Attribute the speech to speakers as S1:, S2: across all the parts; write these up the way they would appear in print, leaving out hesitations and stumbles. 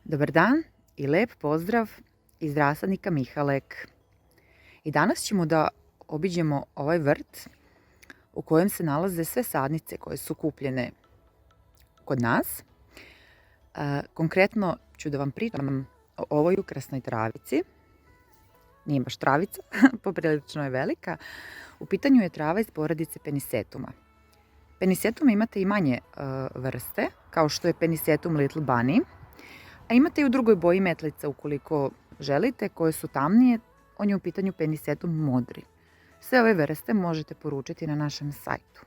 S1: Dobar dan i lep pozdrav iz rasadnika Mihalek. I danas ćemo da obiđemo ovaj vrt u kojem se nalaze sve sadnice koje su kupljene kod nas. Konkretno ću da vam pričam o ovoj ukrasnoj travici. Nije baš travica, poprilično je velika. U pitanju je trava iz porodice Penisetuma. Penisetuma imate i manje vrste, kao što je Penisetum Little Bunny. A imate i u drugoj boji metlica ukoliko želite, koje su tamnije, on je u pitanju Penisetum modri. Sve ove vrste možete poručiti na našem sajtu.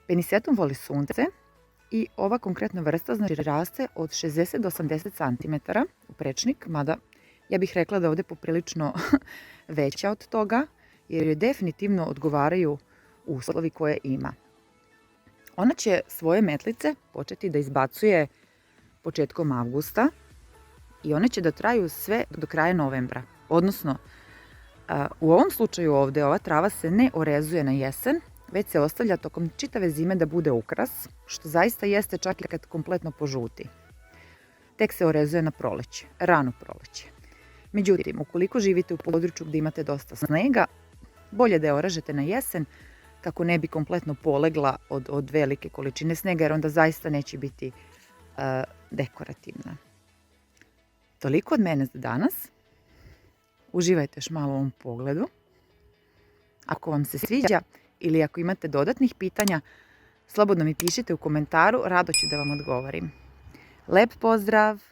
S1: Penisetum voli sunce i ova konkretna vrsta raste od 60 do 80 cm u prečnik, mada ja bih rekla da je ovde poprilično veća od toga, jer joj definitivno odgovaraju uslovi koje ima. Ona će svoje metlice početi da izbacuje početkom avgusta i one će da traju sve do kraja novembra. Odnosno, u ovom slučaju ovde ova trava se ne orezuje na jesen, već se ostavlja tokom čitave zime da bude ukras, što zaista jeste čak i kad kompletno požuti. Tek se orezuje na proleće, rano proleće. Međutim, ukoliko živite u području gde imate dosta snega, bolje da je oražete na jesen kako ne bi kompletno polegla od velike količine snega, jer onda zaista neće biti dekorativna. Toliko od mene za danas. Uživajte još malo u ovom pogledu. Ako vam se sviđa ili ako imate dodatnih pitanja, slobodno mi pišite u komentaru, rado ću da vam odgovorim. Lep pozdrav!